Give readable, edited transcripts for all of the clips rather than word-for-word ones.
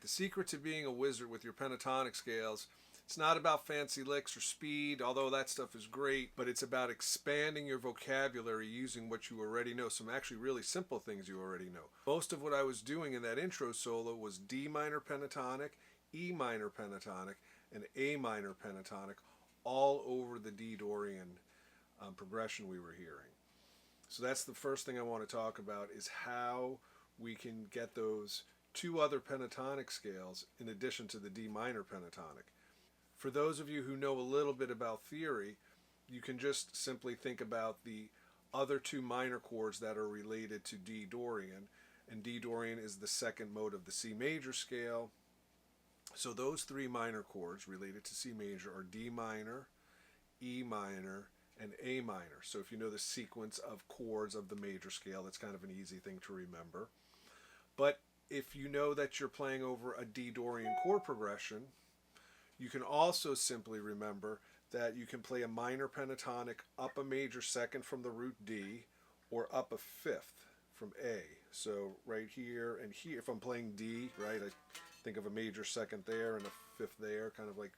the secret to being a wizard with your pentatonic scales, it's not about fancy licks or speed, although that stuff is great, but it's about expanding your vocabulary using what you already know, some actually really simple things you already know. Most of what I was doing in that intro solo was D minor pentatonic, E minor pentatonic, and A minor pentatonic, all over the D Dorian progression we were hearing. So that's the first thing I want to talk about, is how we can get those two other pentatonic scales in addition to the D minor pentatonic. For those of you who know a little bit about theory, you can just simply think about the other two minor chords that are related to D Dorian, and D Dorian is the second mode of the C major scale. So those three minor chords related to C major are D minor, E minor, and A minor. So if you know the sequence of chords of the major scale, that's kind of an easy thing to remember. But if you know that you're playing over a D Dorian chord progression, you can also simply remember that you can play a minor pentatonic up a major second from the root D, or up a fifth from A. So right here and here, if I'm playing D, right, I think of a major second there and a fifth there, kind of like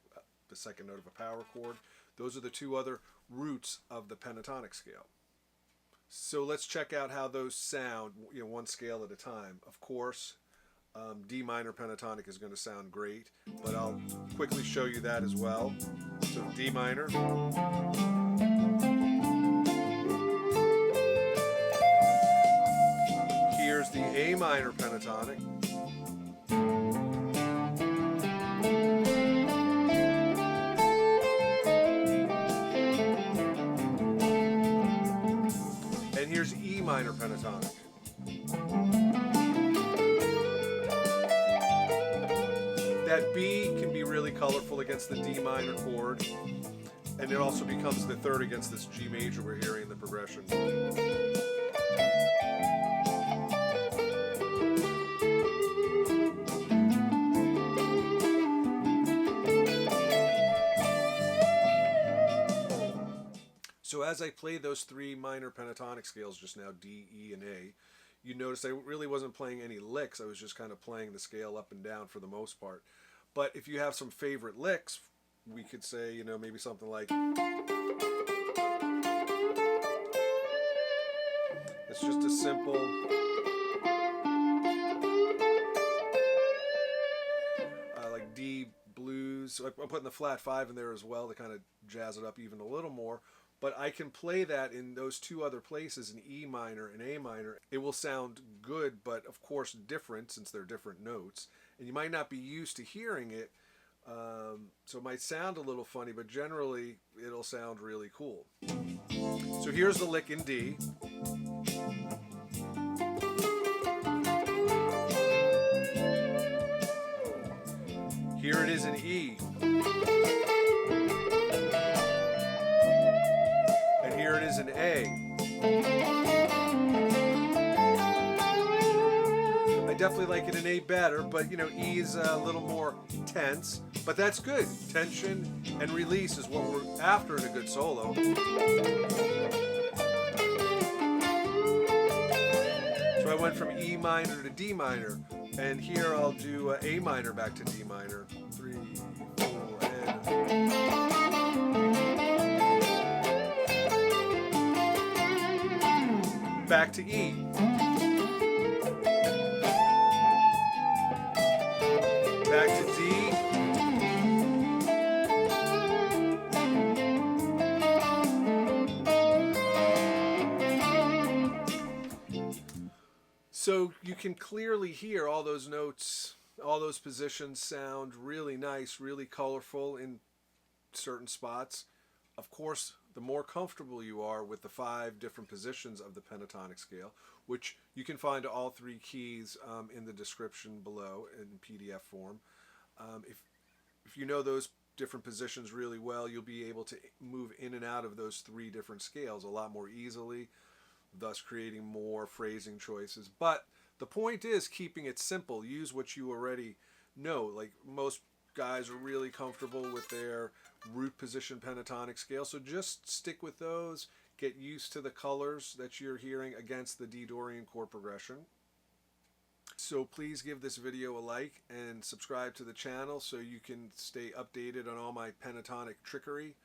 the second note of a power chord. Those are the two other roots of the pentatonic scale. So let's check out how those sound, one scale at a time. Of course, D minor pentatonic is going to sound great, but I'll quickly show you that as well. So D minor. Here's the A minor pentatonic. And here's E minor pentatonic. That B can be really colorful against the D minor chord, and it also becomes the third against this G major we're hearing in the progression. So as I play those three minor pentatonic scales just now, D, E, and A, you notice I really wasn't playing any licks. I was just kind of playing the scale up and down for the most part. But if you have some favorite licks, we could say, maybe something like, it's just a simple, like D blues. I'm putting the flat 5 in there as well to kind of jazz it up even a little more. But I can play that in those two other places, in E minor and A minor. It will sound good, but of course different, since they're different notes. And you might not be used to hearing it, so it might sound a little funny, but generally it'll sound really cool. So here's the lick in D. Here it is in E. And here it is in A. I definitely like it in A better, but E is a little more tense, but that's good. Tension and release is what we're after in a good solo. So I went from E minor to D minor, and here I'll do A minor back to D minor. 3, 4, and back to E. Back to D. So you can clearly hear all those notes, all those positions sound really nice, really colorful in certain spots. Of course, the more comfortable you are with the 5 different positions of the pentatonic scale, which you can find all 3 keys in the description below in PDF form. If you know those different positions really well, you'll be able to move in and out of those 3 different scales a lot more easily, thus creating more phrasing choices. But the point is keeping it simple. Use what you already know. Like most guys are really comfortable with their root position pentatonic scale, so just stick with those. Get used to the colors that you're hearing against the D Dorian chord progression. So So please give this video a like and subscribe to the channel so you can stay updated on all my pentatonic trickery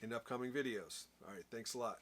in upcoming videos. All right, thanks a lot.